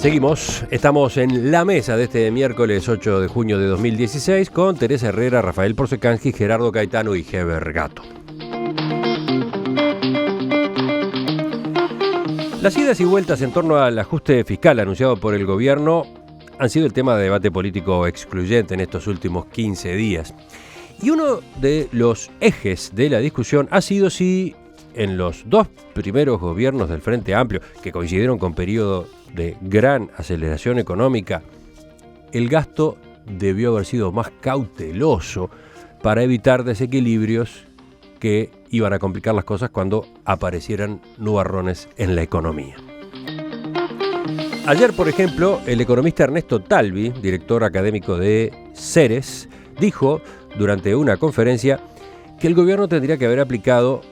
Seguimos, estamos en la mesa de este miércoles 8 de junio de 2016 con Teresa Herrera, Rafael Porcecansky, Gerardo Caetano y Heber Gato. Las idas y vueltas en torno al ajuste fiscal anunciado por el gobierno han sido el tema de debate político excluyente en estos últimos 15 días. Y uno de los ejes de la discusión ha sido si en los dos primeros gobiernos del Frente Amplio, que coincidieron con periodo de gran aceleración económica, el gasto debió haber sido más cauteloso para evitar desequilibrios que iban a complicar las cosas cuando aparecieran nubarrones en la economía. Ayer, por ejemplo, el economista Ernesto Talvi, director académico de Ceres, dijo durante una conferencia que el gobierno tendría que haber aplicado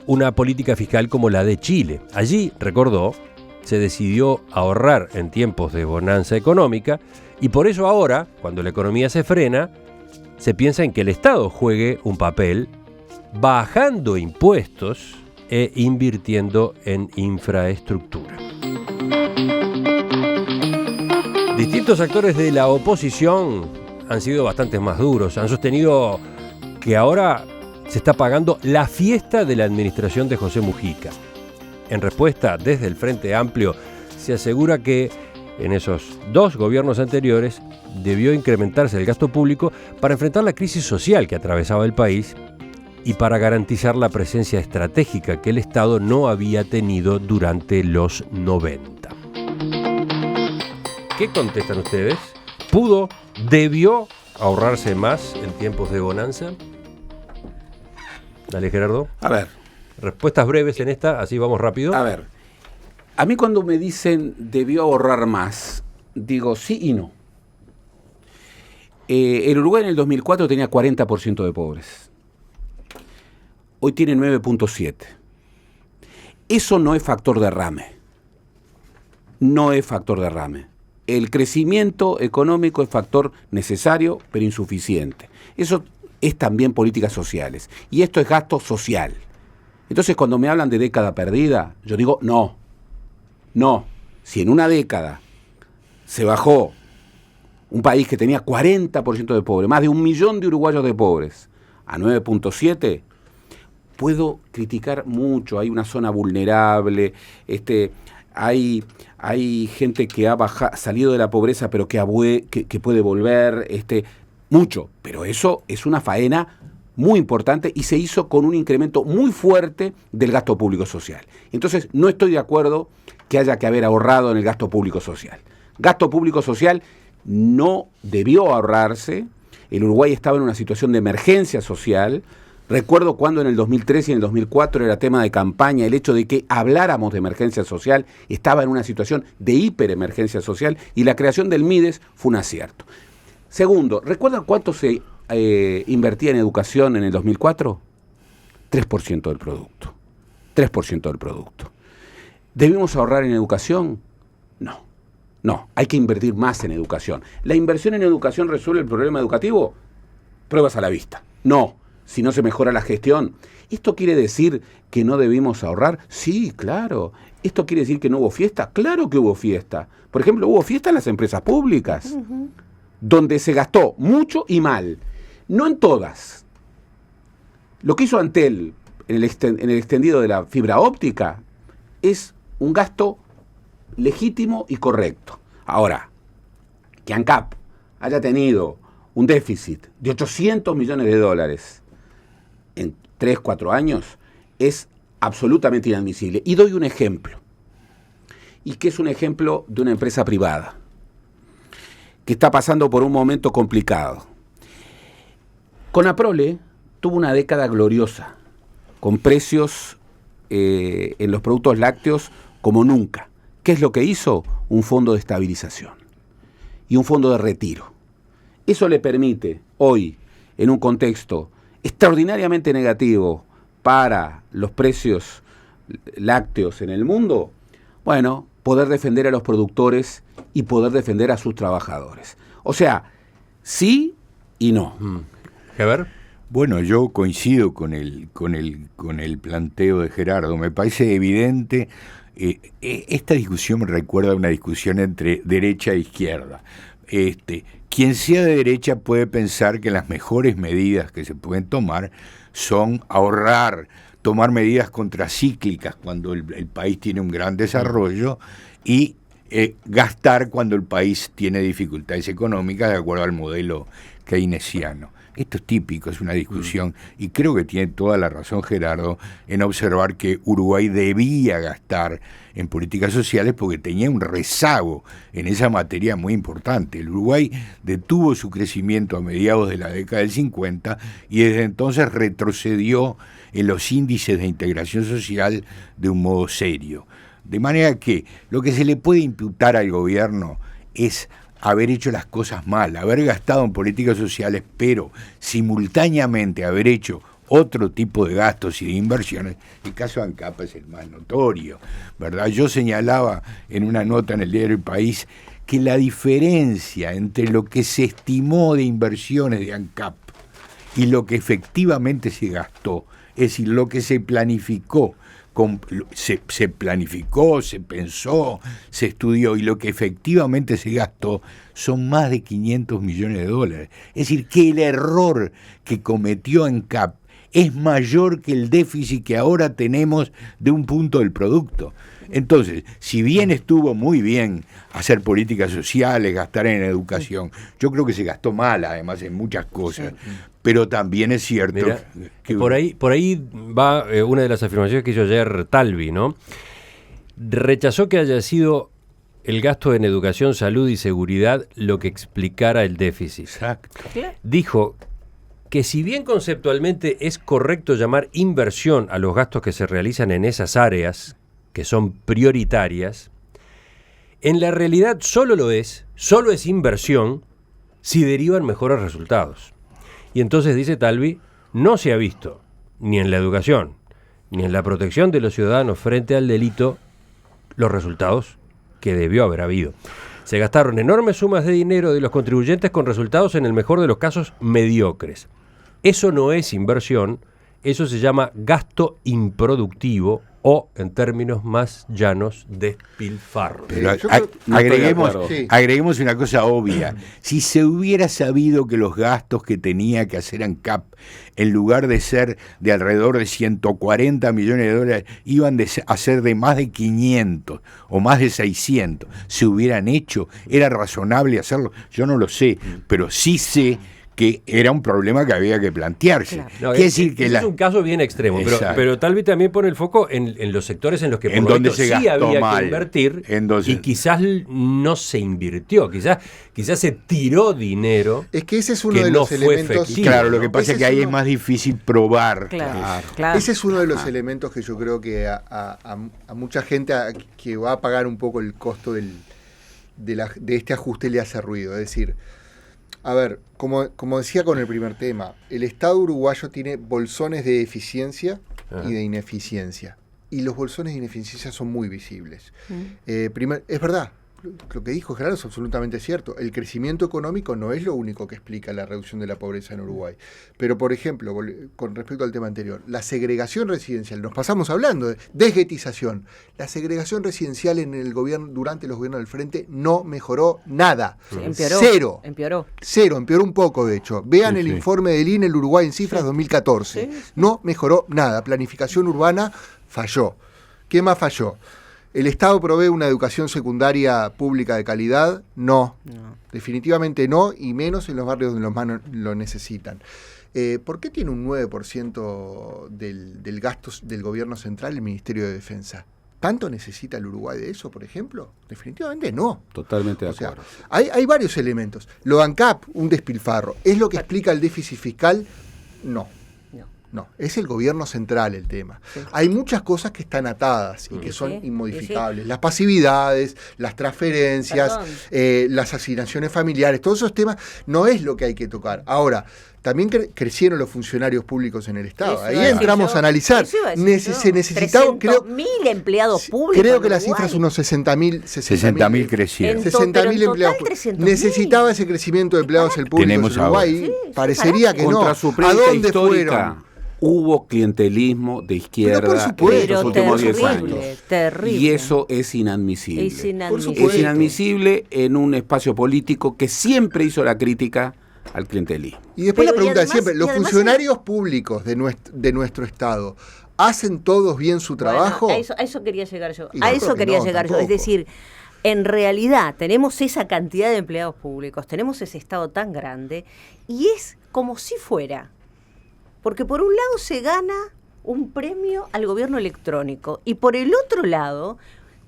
una política fiscal como la de Chile. Allí, recordó, se decidió ahorrar en tiempos de bonanza económica y por eso ahora, cuando la economía se frena, se piensa en que el Estado juegue un papel bajando impuestos e invirtiendo en infraestructura. Distintos actores de la oposición han sido bastante más duros, han sostenido que ahora se está pagando la fiesta de la administración de José Mujica. En respuesta, desde el Frente Amplio, se asegura que en esos dos gobiernos anteriores debió incrementarse el gasto público para enfrentar la crisis social que atravesaba el país y para garantizar la presencia estratégica que el Estado no había tenido durante los 90. ¿Qué contestan ustedes? ¿Debió ahorrarse más en tiempos de bonanza? Dale, Gerardo. A ver. Respuestas breves en esta, así vamos rápido. A ver, a mí cuando me dicen debió ahorrar más, digo sí y no. El Uruguay en el 2004 tenía 40% de pobres. Hoy tiene 9.7. Eso no es factor derrame. No es factor derrame. El crecimiento económico es factor necesario, pero insuficiente. Eso es también políticas sociales. Y esto es gasto social. Entonces, cuando me hablan de década perdida, yo digo, no. Si en una década se bajó un país que tenía 40% de pobres, más de 1 millón de uruguayos de pobres, a 9.7, puedo criticar mucho. Hay una zona vulnerable, hay gente que ha salido de la pobreza, pero que puede volver, mucho. Pero eso es una faena muy importante y se hizo con un incremento muy fuerte del gasto público social. Entonces, no estoy de acuerdo que haya que haber ahorrado en el gasto público social. Gasto público social no debió ahorrarse. El Uruguay estaba en una situación de emergencia social. Recuerdo cuando en el 2003 y en el 2004 era tema de campaña el hecho de que habláramos de emergencia social, estaba en una situación de hiperemergencia social y la creación del MIDES fue un acierto. Segundo, ¿recuerdan cuánto se invertía en educación en el 2004? 3% del producto. 3% del producto. ¿Debimos ahorrar en educación? No, hay que invertir más en educación. ¿La inversión en educación resuelve el problema educativo? Pruebas a la vista. No, si no se mejora la gestión. ¿Esto quiere decir que no debimos ahorrar? Sí, claro. ¿Esto quiere decir que no hubo fiesta? Claro que hubo fiesta. Por ejemplo, hubo fiesta en las empresas públicas, donde se gastó mucho y mal. No en todas. Lo que hizo Antel en el extendido de la fibra óptica es un gasto legítimo y correcto. Ahora, que ANCAP haya tenido un déficit de 800 millones de dólares en 3-4 años es absolutamente inadmisible. Y doy un ejemplo. Y que es un ejemplo de una empresa privada que está pasando por un momento complicado. Conaprole tuvo una década gloriosa, con precios en los productos lácteos como nunca. ¿Qué es lo que hizo? Un fondo de estabilización y un fondo de retiro. Eso le permite hoy, en un contexto extraordinariamente negativo para los precios lácteos en el mundo, bueno, poder defender a los productores y poder defender a sus trabajadores. O sea, sí y no. ¿Heber? Bueno, yo coincido con el planteo de Gerardo. Me parece evidente esta discusión me recuerda a una discusión entre derecha e izquierda. Quien sea de derecha puede pensar que las mejores medidas que se pueden tomar son ahorrar, tomar medidas contracíclicas cuando el país tiene un gran desarrollo y gastar cuando el país tiene dificultades económicas de acuerdo al modelo keynesiano. Esto es típico, es una discusión, y creo que tiene toda la razón Gerardo en observar que Uruguay debía gastar en políticas sociales porque tenía un rezago en esa materia muy importante. El Uruguay detuvo su crecimiento a mediados de la década del 50 y desde entonces retrocedió en los índices de integración social de un modo serio. De manera que lo que se le puede imputar al gobierno es haber hecho las cosas mal, haber gastado en políticas sociales, pero simultáneamente haber hecho otro tipo de gastos y de inversiones. El caso de ANCAP es el más notorio, ¿verdad? Yo señalaba en una nota en el diario El País que la diferencia entre lo que se estimó de inversiones de ANCAP y lo que efectivamente se gastó, es decir, lo que se planificó, se planificó, se pensó, se estudió y lo que efectivamente se gastó son más de 500 millones de dólares. Es decir, que el error que cometió ANCAP es mayor que el déficit que ahora tenemos de un punto del producto. Entonces, si bien estuvo muy bien hacer políticas sociales, gastar en educación, yo creo que se gastó mal, además, en muchas cosas. Sí. Pero también es cierto... Mirá, que por ahí va una de las afirmaciones que hizo ayer Talvi, ¿no? Rechazó que haya sido el gasto en educación, salud y seguridad lo que explicara el déficit. Exacto. Dijo que si bien conceptualmente es correcto llamar inversión a los gastos que se realizan en esas áreas que son prioritarias, en la realidad solo es inversión si derivan mejores resultados. Y entonces, dice Talvi, no se ha visto, ni en la educación, ni en la protección de los ciudadanos frente al delito, los resultados que debió haber habido. Se gastaron enormes sumas de dinero de los contribuyentes con resultados, en el mejor de los casos, mediocres. Eso no es inversión, eso se llama gasto improductivo o, en términos más llanos, despilfarro. Pero agreguemos una cosa obvia. Si se hubiera sabido que los gastos que tenía que hacer ANCAP, en lugar de ser de alrededor de 140 millones de dólares, iban a ser de más de 500 o más de 600, se hubieran hecho, ¿era razonable hacerlo? Yo no lo sé, pero sí sé que era un problema que había que plantearse. Claro. No, es un caso bien extremo, pero Talvi también pone el foco en los sectores en los que por lo sí había que invertir y quizás no se invirtió, quizás se tiró dinero. Es que ese es uno de los elementos. Claro, lo que pasa es que ahí es más difícil probar. Claro. Ese es uno de los elementos que yo creo que a mucha gente que va a pagar un poco el costo de este ajuste le hace ruido. Es decir, a ver, como decía con el primer tema, el Estado uruguayo tiene bolsones de eficiencia y de ineficiencia. Y los bolsones de ineficiencia son muy visibles. Es verdad, lo que dijo Gerardo es absolutamente cierto. El crecimiento económico no es lo único que explica la reducción de la pobreza en Uruguay. Pero, por ejemplo, con respecto al tema anterior, la segregación residencial, nos pasamos hablando de desguetización. La segregación residencial en el gobierno, durante los gobiernos del Frente, no mejoró nada. Sí, empeoró. Cero. Empeoró Un poco, de hecho. Vean el informe del INE, el Uruguay en cifras 2014. Sí. No mejoró nada. Planificación urbana falló. ¿Qué más falló? ¿El Estado provee una educación secundaria pública de calidad? No, definitivamente no, y menos en los barrios donde los más lo necesitan. ¿Por qué tiene un 9% del gasto del gobierno central el Ministerio de Defensa? ¿Tanto necesita el Uruguay de eso, por ejemplo? Definitivamente no. Totalmente de acuerdo. Hay varios elementos. Lo de ANCAP, un despilfarro. ¿Es lo que explica el déficit fiscal? No, es el gobierno central el tema. Sí. Hay muchas cosas que están atadas y que son inmodificables. Las pasividades, las transferencias, las asignaciones familiares, todos esos temas no es lo que hay que tocar. Ahora, también crecieron los funcionarios públicos en el Estado. Ahí entramos a analizar. Se necesitaban 300.000 empleados públicos. Creo que la cifra es unos 60.000 crecieron. 60.000 empleados. Necesitaba ese crecimiento de empleados el público en Uruguay. Parecería que no. ¿A dónde fueron? hubo clientelismo de izquierda Pero por supuesto, en los últimos 10 años. terrible. Y eso es inadmisible. Es inadmisible. Es inadmisible en un espacio político que siempre hizo la crítica al clientelismo. Y después Pero, la pregunta de además- siempre, y ¿los además funcionarios públicos de nuestro Estado hacen todos bien su trabajo? Bueno, a eso quería llegar yo. Y A yo eso creo que quería no, llegar yo. tampoco. Es decir, en realidad tenemos esa cantidad de empleados públicos, tenemos ese Estado tan grande, y es como si fuera. Porque por un lado se gana un premio al gobierno electrónico, y por el otro lado,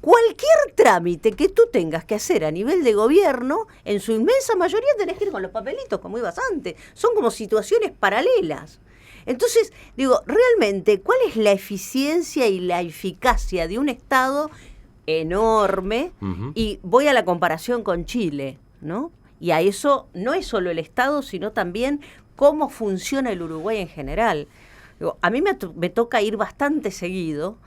cualquier trámite que tú tengas que hacer a nivel de gobierno, en su inmensa mayoría tenés que ir con los papelitos, como ibas antes. Son como situaciones paralelas. Entonces, digo, realmente, ¿cuál es la eficiencia y la eficacia de un Estado enorme? Ujú. Y voy a la comparación con Chile, ¿no? Y a eso no es solo el Estado, sino también cómo funciona el Uruguay en general. Digo, a mí me toca ir bastante seguido,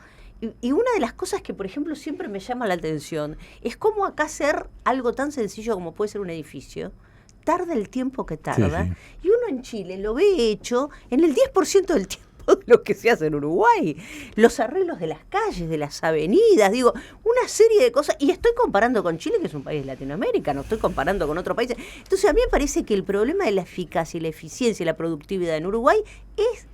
y una de las cosas que, por ejemplo, siempre me llama la atención es cómo acá hacer algo tan sencillo como puede ser un edificio tarda el tiempo que tarda, Sí, sí. y uno en Chile lo ve hecho en el 10% del tiempo de lo que se hace en Uruguay. Los arreglos de las calles, de las avenidas, digo, una serie de cosas, y estoy comparando con Chile, que es un país de Latinoamérica, no estoy comparando con otros países. Entonces a mí me parece que el problema de la eficacia y la eficiencia y la productividad en Uruguay es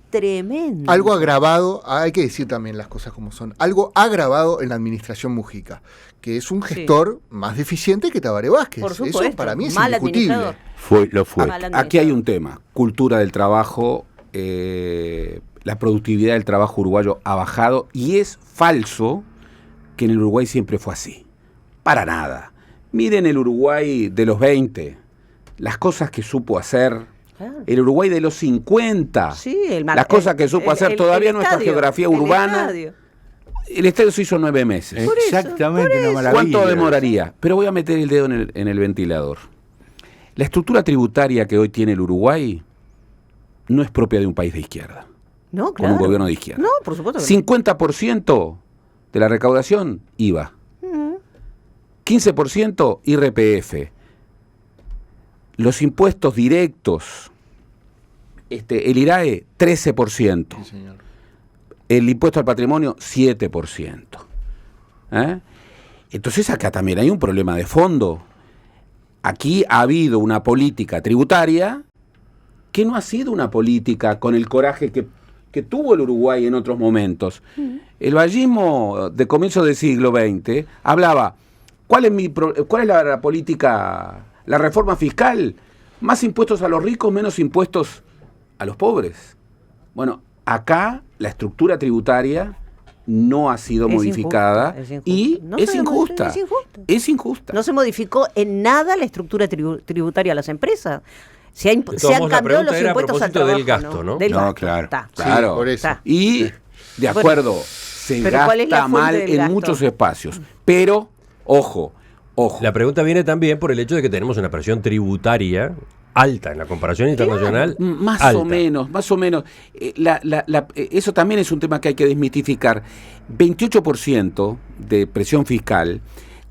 tremendo. Algo agravado, hay que decir también las cosas como son, algo agravado en la administración Mujica, que es un Sí. gestor más deficiente que Tabaré Vázquez. Por supuesto, Eso para mí es mal indiscutible. administrador. Lo fue. Mal Aquí hay administrador. un tema, cultura del trabajo, la productividad del trabajo uruguayo ha bajado, y es falso que en el Uruguay siempre fue así. Para nada. Miren el Uruguay de los 20, las cosas que supo hacer. Claro. El Uruguay de los 50, Sí, las cosas que supo hacer todavía nuestra estadio, geografía el urbana. estadio. El estadio se hizo 9 meses. Por eso, Exactamente, por una eso. maravilla. ¿Cuánto demoraría? Pero voy a meter el dedo en el ventilador. La estructura tributaria que hoy tiene el Uruguay no es propia de un país de izquierda, No, con claro. un gobierno de izquierda. No, por supuesto que no. 50% de la recaudación, IVA. 15% IRPF. Los impuestos directos, el IRAE, 13%. Sí, señor. El impuesto al patrimonio, 7%. ¿Eh? Entonces acá también hay un problema de fondo. Aquí ha habido una política tributaria que no ha sido una política con el coraje que tuvo el Uruguay en otros momentos. El vallismo de comienzo del siglo XX hablaba, ¿cuál es la política, la reforma fiscal? Más impuestos a los ricos, menos impuestos a los pobres. Bueno, acá la estructura tributaria no ha sido Es modificada injusta, es injusta. y No es se injusta. modificó, es injusta. Es injusta. No se modificó en nada la estructura tributaria de las empresas. Se, De todos se han modos, la cambiado pregunta los era a impuestos al propósito trabajo. del gasto, ¿no? Del No, gasto. claro. Está. Claro. por eso. Está. Y, de acuerdo, se Pero ¿cuál es la gasta fuente mal del en gasto? muchos espacios. Pero, ojo. La pregunta viene también por el hecho de que tenemos una presión tributaria alta en la comparación internacional. Más alta. o menos, más o menos. Eso también es un tema que hay que desmitificar. 28% de presión fiscal,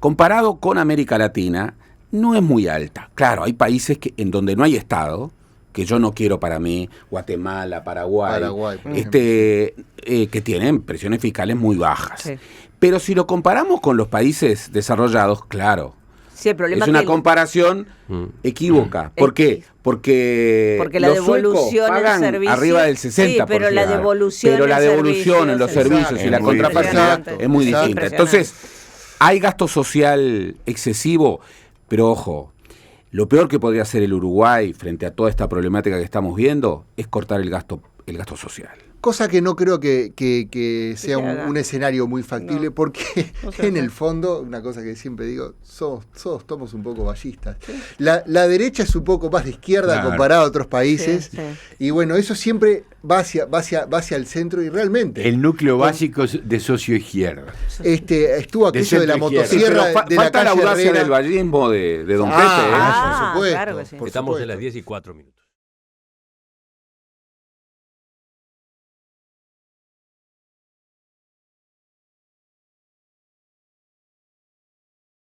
comparado con América Latina, no es muy alta. Claro, hay países en donde no hay Estado, que yo no quiero para mí, Guatemala, Paraguay, por que tienen presiones fiscales muy bajas. Sí. Pero si lo comparamos con los países desarrollados, claro, Sí, el problema es una que comparación equívoca. ¿Por qué? Porque la los suecos devolución en pagan servicio- arriba del 60%. Sí, pero la devolución Pero la en devolución en los servicios, servicios y exacto. la Es muy contrapartida diferente. es muy Exacto. distinta. Entonces, hay gasto social excesivo, pero ojo, lo peor que podría hacer el Uruguay frente a toda esta problemática que estamos viendo es cortar el gasto social. Cosa que no creo que sea se haga. un escenario muy factible, No. porque No se en haga. el fondo, una cosa que siempre digo, somos un poco ballistas. La derecha es un poco más de izquierda Claro. comparado a otros países, Sí, sí. y bueno, eso siempre va hacia el centro, y realmente El núcleo básico de socio-izquierda. estuvo aquello de la centro izquierda. motosierra Pero de la falta la calle audacia Herrera. del vallismo de Don Ah, Pepe. por supuesto, claro que sí. por Estamos en supuesto. las 10:04.